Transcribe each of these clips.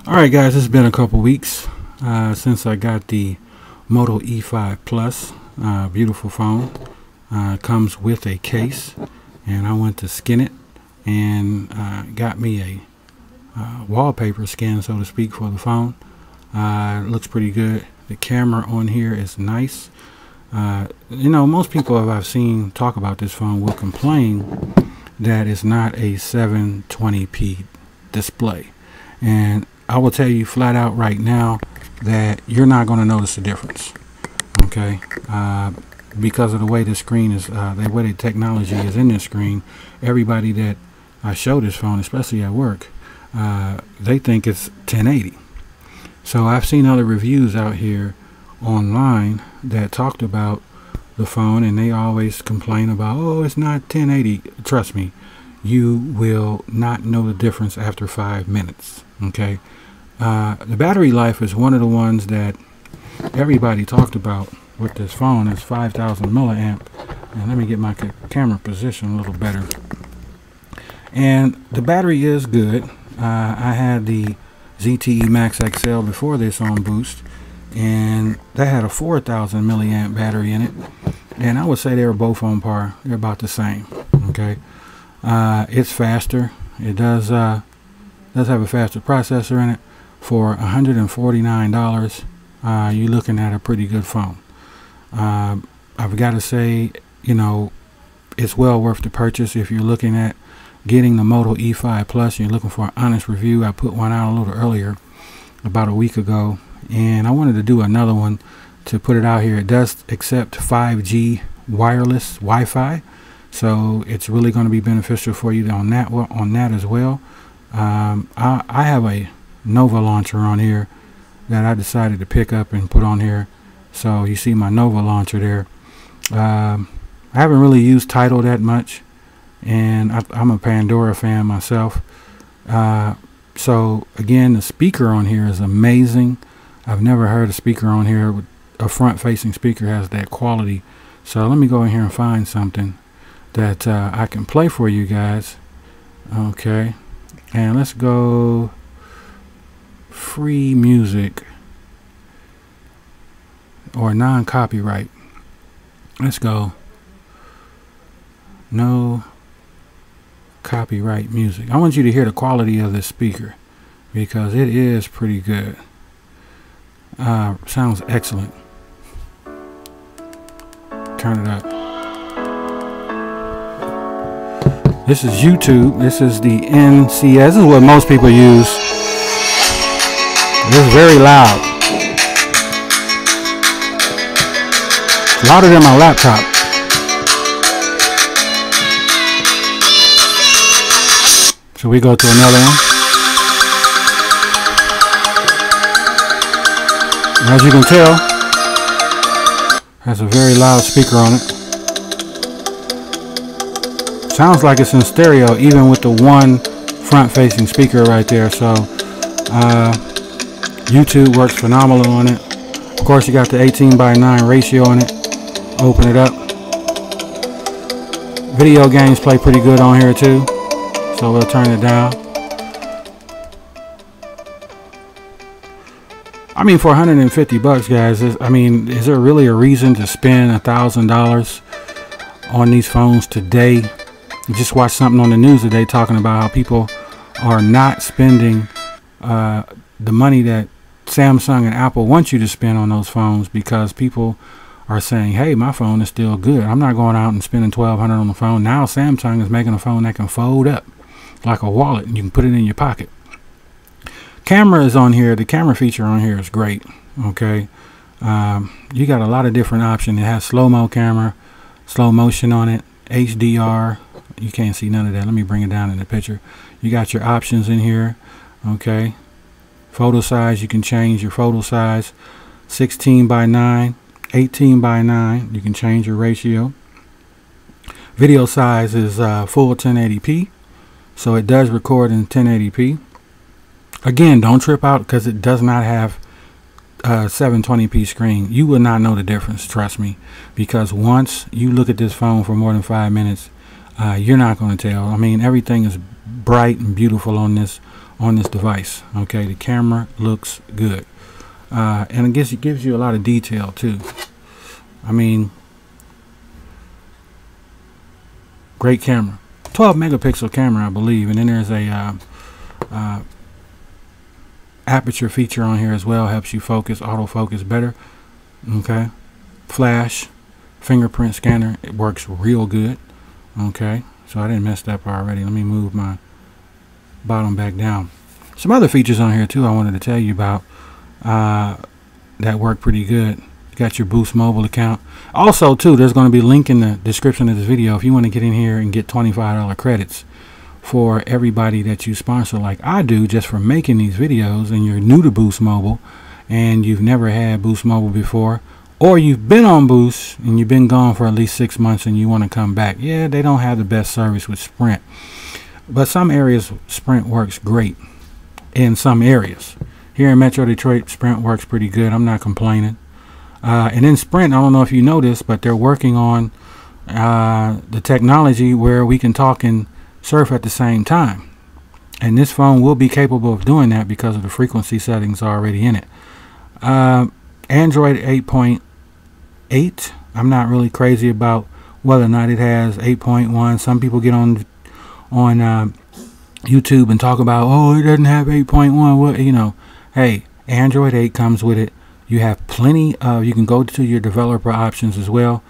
Alright guys, it's been a couple weeks since I got the Moto E5-PLUS. Beautiful phone. Comes with a case, and I went to skin it and got me a wallpaper skin, so to speak, for the phone. It looks pretty good. The camera on here is nice. You know, most people I've seen talk about this phone will complain that it's not a 720p display, and I will tell you flat out right now that you're not going to notice the difference, okay? Because of the way the screen is, the way the technology is in this screen. Everybody that I show this phone, especially at work, they think it's 1080. So I've seen other reviews out here online that talked about the phone, and they always complain about, oh, it's not 1080. Trust me, you will not know the difference after 5 minutes, okay? The battery life is one of the ones that everybody talked about with this phone. It's 5,000 milliamp, and let me get my camera position a little better. And the battery is good. I had the ZTE Max XL before this on boost, and that had a 4,000 milliamp battery in it, and I would say they were both on par. They're about the same, okay? It's faster. It does have a faster processor in it. For $149, you're looking at a pretty good phone. I've got to say, you know, it's well worth the purchase if you're looking at getting the Moto E5-PLUS. You're looking for an honest review. I put one out a little earlier, about a week ago, and I wanted to do another one to put it out here. It does accept 5G wireless Wi-Fi, so it's really going to be beneficial for you on that as well. I have a Nova launcher on here that I decided to pick up and put on here, so you see my Nova launcher there. I haven't really used Tidal that much, and I'm a Pandora fan myself. So again, the speaker on here is amazing. I've never heard a speaker on here with a front-facing speaker has that quality. So let me go in here and find something that I can play for you guys. Okay, and let's go free music or non-copyright. Let's go no copyright music. I want you to hear the quality of this speaker because it is pretty good. Sounds excellent. Turn it up. This is YouTube. This is the NCS. This is what most people use. It's very loud. It's louder than my laptop. So we go to another one. As you can tell, has a very loud speaker on it. Sounds like it's in stereo even with the one front-facing speaker right there. So YouTube works phenomenal on it. Of course, you got the 18:9 ratio on it. Open it up. Video games play pretty good on here too, so we'll turn it down. I mean, for 150 bucks, guys, I mean, is there really a reason to spend $1,000 on these phones today? You just watched something on the news today talking about how people are not spending the money that Samsung and Apple want you to spend on those phones, because people are saying, hey, my phone is still good. I'm not going out and spending $1,200 on the phone. Now Samsung is making a phone that can fold up like a wallet, and you can put it in your pocket. Camera is on here. The camera feature on here is great. Okay, you got a lot of different options. It has slow-mo camera, slow motion on it, HDR. You can't see none of that. Let me bring it down in the picture. You got your options in here. Okay, photo size, you can change your photo size, 16:9, 18:9. You can change your ratio. Video size is full 1080p, so it does record in 1080p. Again, don't trip out because it does not have a 720p screen. You will not know the difference, trust me, because once you look at this phone for more than 5 minutes, you're not going to tell. I mean, everything is bright and beautiful on on this device. Okay, the camera looks good, and I guess it gives you a lot of detail too. I mean, great camera, 12 megapixel camera, I believe, and then there's a aperture feature on here as well, helps you focus, autofocus better. Okay, flash, fingerprint scanner, it works real good. Okay, so I didn't mess up already. Let me move my bottom back down. Some other features on here too I wanted to tell you about that work pretty good. You got your Boost mobile account. Also too, there's going to be a link in the description of this video if you want to get in here and get $25 credits for everybody that you sponsor, like I do, just for making these videos, and you're new to Boost Mobile and you've never had Boost Mobile before, or you've been on Boost and you've been gone for at least 6 months and you want to come back. Yeah, they don't have the best service with Sprint, but some areas Sprint works great. In some areas here in Metro Detroit, Sprint works pretty good. I'm not complaining. And in Sprint, I don't know if you know this, but they're working on the technology where we can talk and surf at the same time, and this phone will be capable of doing that because of the frequency settings already in it. Android 8.8, I'm not really crazy about whether or not it has 8.1. Some people get on YouTube and talk about, oh, it doesn't have 8.1. Well, you know, hey, Android 8 comes with it. You have plenty of, you can go to your developer options as well.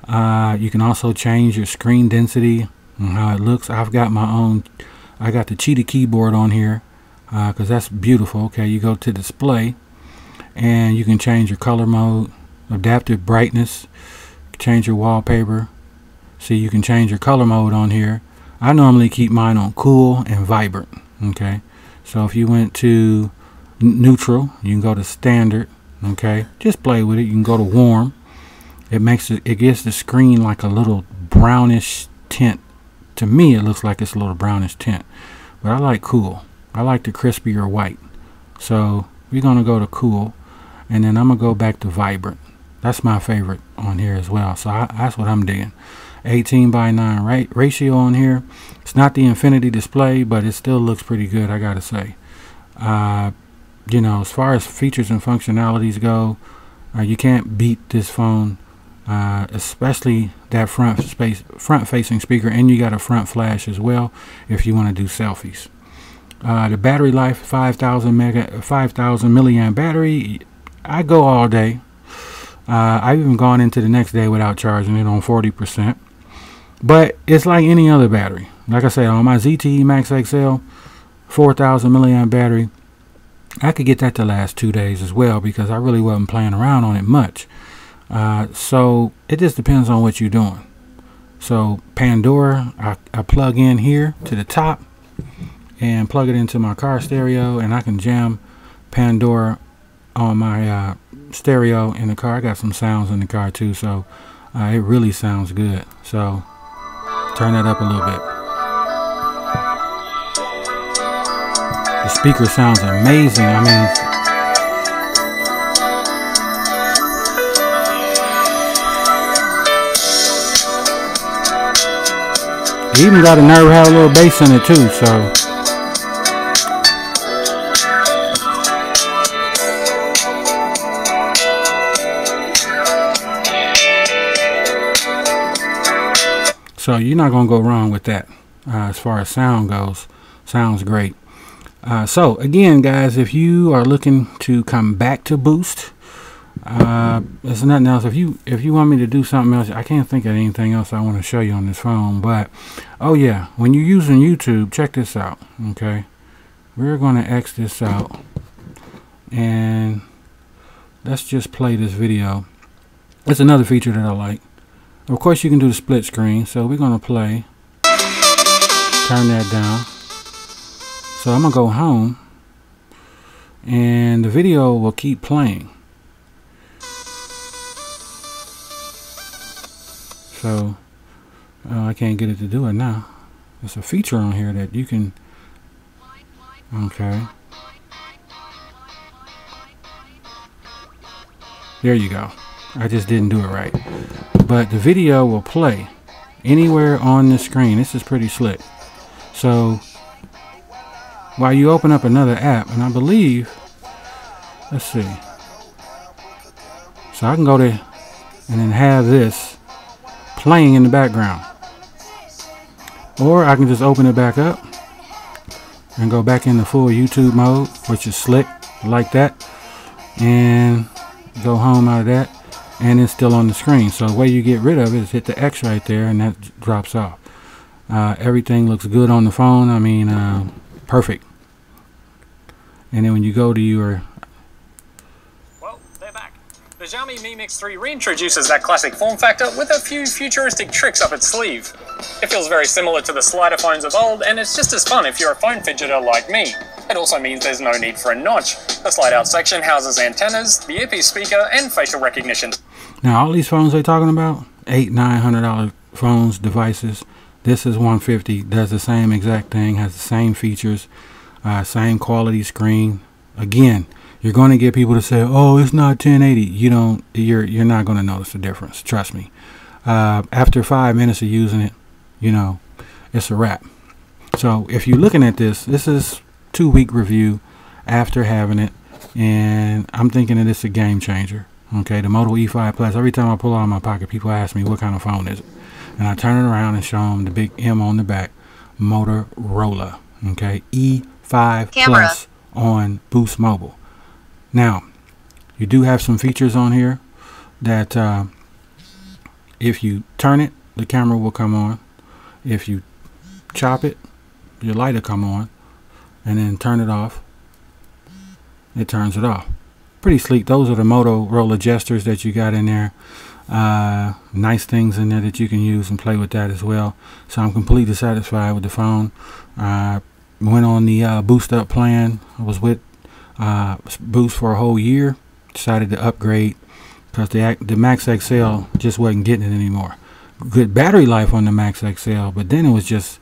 You can also change your screen density and how it looks. I've got my own, I got the cheetah keyboard on here because that's beautiful. Okay, you go to display and you can change your color mode, adaptive brightness, change your wallpaper. See, you can change your color mode on here. I normally keep mine on cool and vibrant. Okay, so if you went to neutral, you can go to standard. Okay, just play with it. You can go to warm. It makes it, it gives the screen like a little brownish tint. To me, it looks like it's a little brownish tint, but I like cool. I like the crispier white. So we're gonna go to cool, and then I'm gonna go back to vibrant. That's my favorite on here as well. So that's what I'm digging. 18:9 ratio on here. It's not the infinity display, but it still looks pretty good, I gotta say. You know, as far as features and functionalities go, you can't beat this phone. Especially that front facing speaker, and you got a front flash as well if you want to do selfies. The battery life, 5,000 milliamp battery. I go all day. I've even gone into the next day without charging it on 40%, but it's like any other battery. Like I said, on my ZTE Max XL, 4,000 milliamp battery, I could get that to last 2 days as well because I really wasn't playing around on it much. So it just depends on what you're doing. So Pandora, I plug in here to the top and plug it into my car stereo, and I can jam Pandora on my stereo in the car. I got some sounds in the car too, so it really sounds good. So turn that up a little bit. The speaker sounds amazing. I mean, you even got a nerve, have a little bass in it too, so you're not gonna go wrong with that. As far as sound goes, sounds great. So again, guys, if you are looking to come back to Boost, there's nothing else. If you want me to do something else, I can't think of anything else I want to show you on this phone. But oh yeah, when you're using YouTube, check this out. Okay, we're going to X this out, and let's just play this video. It's another feature that I like. Of course, you can do the split screen, so we're going to play. Turn that down. So I'm gonna go home, and the video will keep playing. So I can't get it to do it now. There's a feature on here that you can. Okay. There you go. I just didn't do it right. But the video will play anywhere on the screen. This is pretty slick. So while you open up another app, and I believe, let's see, so I can go there and then have this playing in the background, or I can just open it back up and go back into full YouTube mode, which is slick like that, and go home out of that, and it's still on the screen. So the way you get rid of it is hit the X right there, and that drops off. Everything looks good on the phone. I mean, perfect. And then when you go to your... Well, they're back. The Xiaomi Mi Mix 3 reintroduces that classic form factor with a few futuristic tricks up its sleeve. It feels very similar to the slider phones of old, and it's just as fun if you're a phone fidgeter like me. It also means there's no need for a notch. The slide-out section houses antennas, the earpiece speaker, and facial recognition. Now, all these phones they're talking about, $800-900 phones, devices. This is $150, does the same exact thing, has the same features, same quality screen. Again, you're going to get people to say, "Oh, it's not 1080." You're not going to notice the difference. Trust me. After 5 minutes of using it, it's a wrap. So if you're looking at this is 2-week review after having it, and I'm thinking that it's a game changer. Okay, the Moto E5-PLUS. Every time I pull it out of my pocket, people ask me what kind of phone is it, and I turn it around and show them the big M on the back, Motorola. Okay, E5-PLUS on Boost Mobile. Now, you do have some features on here that if you turn it, the camera will come on. If you chop it, your light will come on, and then turn it off, it turns it off. Pretty sleek. Those are the Motorola gestures that you got in there. Nice things in there that you can use and play with that as well. So I'm completely satisfied with the phone. Went on the Boost Up plan. I was with Boost for a whole year. Decided to upgrade because the Max XL just wasn't getting it anymore. Good battery life on the Max XL, but then it was just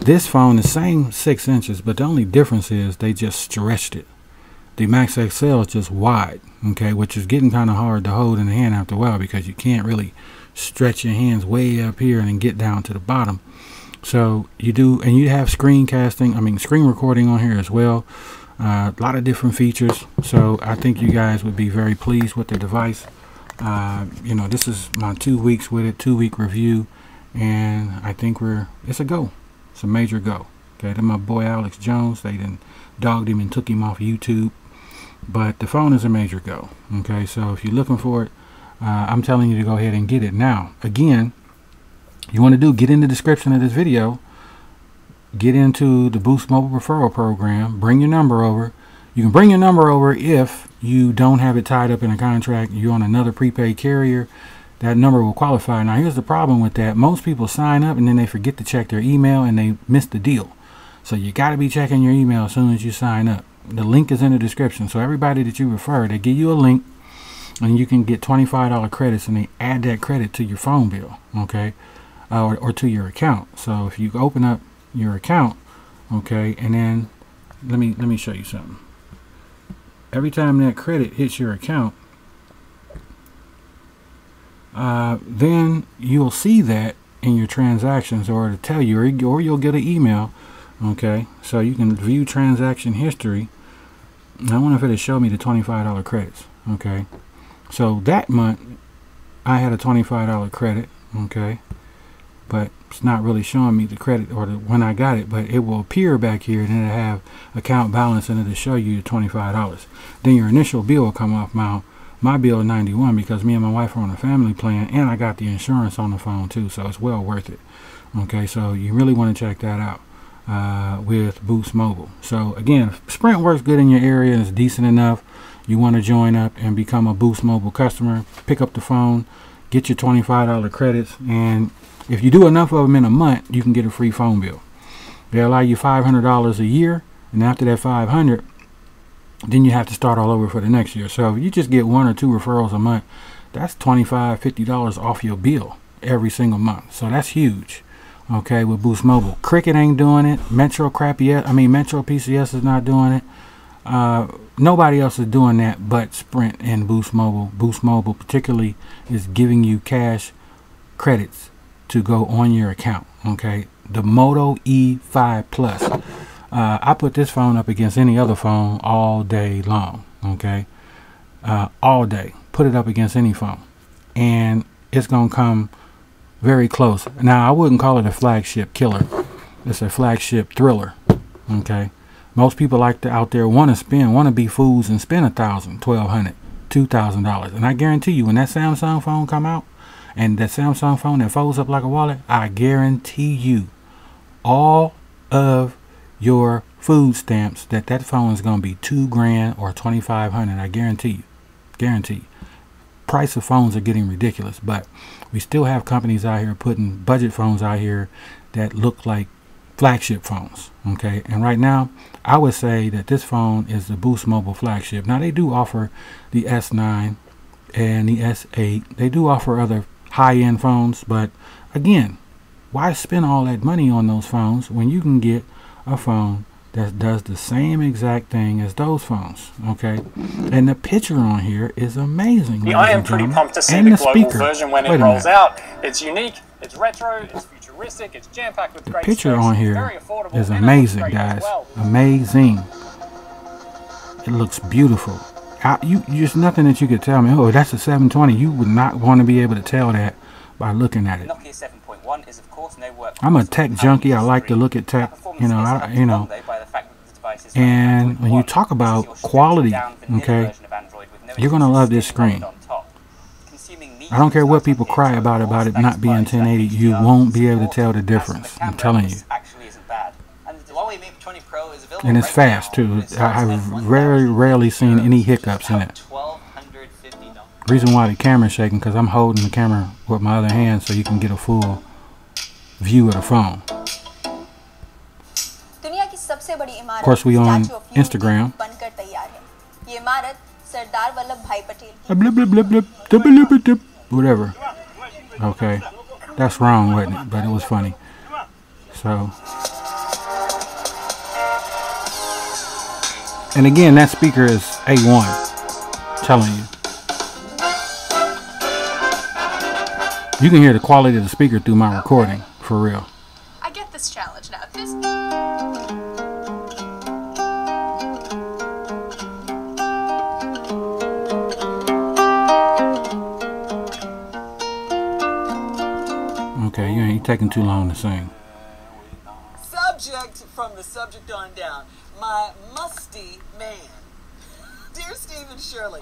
this phone, the same 6 inches, but the only difference is they just stretched it. The Max XL is just wide, okay, which is getting kind of hard to hold in the hand after a while because you can't really stretch your hands way up here and then get down to the bottom. So you do, and you have screen recording on here as well. A lot of different features. So I think you guys would be very pleased with the device. This is my 2 weeks with it, 2-week review, and I think it's a go. It's a major go. Okay, then my boy Alex Jones, they done dogged him and took him off YouTube, but the phone is a major go. Okay, so if you're looking for it, I'm telling you to go ahead and get it. Now, again, you want to get in the description of this video, get into the Boost Mobile referral program, bring your number over. You can bring your number over if you don't have it tied up in a contract, you're on another prepaid carrier, that number will qualify. Now, here's the problem with that. Most people sign up and then they forget to check their email and they miss the deal. So you got to be checking your email as soon as you sign up. The link is in the description. So everybody that you refer, they give you a link and you can get $25 credits, and they add that credit to your phone bill, okay, or to your account. So if you open up your account, okay, and then let me show you something. Every time that credit hits your account, then you'll see that in your transactions, or to tell you, or you'll get an email. Okay, so you can view transaction history. I wonder if it'll show me the $25 credits. Okay, so that month I had a $25 credit. Okay, but it's not really showing me the credit or when I got it, but it will appear back here, and it'll have account balance, and it'll show you the $25. Then your initial bill will come off. My bill is $91 because me and my wife are on a family plan, and I got the insurance on the phone too, so it's well worth it. Okay, so you really want to check that out with Boost Mobile. So again, if Sprint works good in your area and it's decent enough, you want to join up and become a Boost Mobile customer, pick up the phone, get your $25 credits, and if you do enough of them in a month, you can get a free phone bill. They allow you $500 a year, and after that $500, then you have to start all over for the next year. So if you just get 1 or 2 referrals a month, that's $25-50 off your bill every single month. So that's huge. Okay, with Boost Mobile. Cricket ain't doing it. Metro PCS is not doing it. Nobody else is doing that but Sprint and Boost Mobile. Boost Mobile particularly is giving you cash credits to go on your account. Okay, the Moto E5-PLUS. I put this phone up against any other phone all day long. Okay, all day. Put it up against any phone, and it's gonna come very close. Now, I wouldn't call it a flagship killer. It's a flagship thriller. Okay, most people out there want to be fools and spend $1,000, $1,200, $2,000, and I guarantee you, when that Samsung phone come out, and that Samsung phone that folds up like a wallet, I guarantee you, all of your food stamps that phone is gonna be $2,000 or $2,500. I guarantee you. Guarantee. Price of phones are getting ridiculous, but we still have companies out here putting budget phones out here that look like flagship phones. Okay, and right now I would say that this phone is the Boost Mobile flagship. Now, they do offer the S9 and the S8. They do offer other high-end phones, but again, why spend all that money on those phones when you can get a phone that does the same exact thing as those phones? Okay, and the picture on here is amazing. I am pretty pumped to see the global version when it rolls out. It's unique, it's retro, it's futuristic, it's jam-packed with great specs. The picture on here is amazing, guys. Amazing. It looks beautiful. There's nothing that you could tell me, oh, that's a 720. You would not want to be able to tell that by looking at it. Nokia 7.1 is of course no work. I'm a tech junkie. I like to look at tech, you know, and when you talk about quality, okay, you're going to love this screen. I don't care what people cry about it not being 1080. You won't be able to tell the difference. I'm telling you. And it's fast too. I've very rarely seen any hiccups in it. Reason why the camera's shaking, because I'm holding the camera with my other hand so you can get a full view of the phone. Of course, we on Instagram. Whatever. Okay, that's wrong, wasn't it? But it was funny. So, and again, that speaker is A1. I'm telling you. You can hear the quality of the speaker through my recording, for real. I get this challenge now. Okay, you ain't taking too long to sing. Subject from the subject on down. My musty man. Dear Steve and Shirley,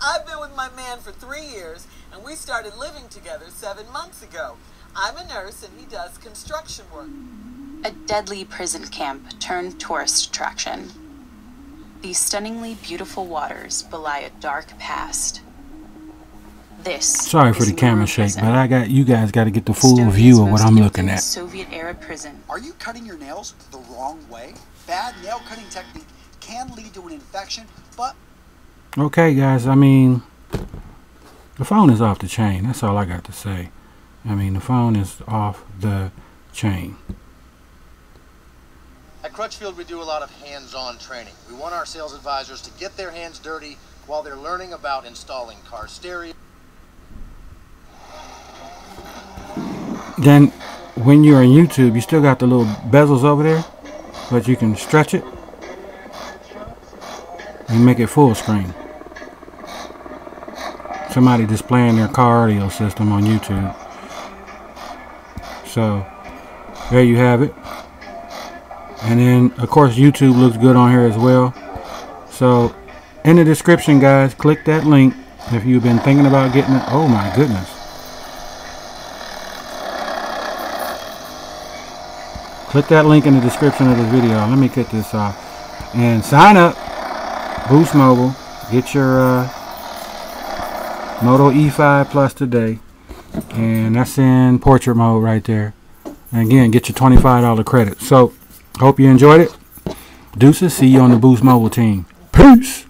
I've been with my man for 3 years, and we started living together 7 months ago. I'm a nurse, and he does construction work. A deadly prison camp turned tourist attraction. These stunningly beautiful waters belie a dark past. This Sorry for the camera shake, but you guys got to get the full view of what I'm looking at. Soviet-era prison. Are you cutting your nails the wrong way? Bad nail cutting technique can lead to an infection, but... Okay, guys, I mean, the phone is off the chain. That's all I got to say. I mean, the phone is off the chain. At Crutchfield, we do a lot of hands-on training. We want our sales advisors to get their hands dirty while they're learning about installing car stereo. Then, when you're on YouTube, you still got the little bezels over there, but you can stretch it and make it full screen. Somebody displaying their car audio system on YouTube. So, there you have it. And then, of course, YouTube looks good on here as well. So, in the description, guys, click that link if you've been thinking about getting it. Oh my goodness. Click that link in the description of the video. Let me get this off. And sign up. Boost Mobile. Get your Moto E5-PLUS today. And that's in portrait mode right there. And again, get your $25 credit. So, hope you enjoyed it. Deuces. See you on the Boost Mobile team. Peace.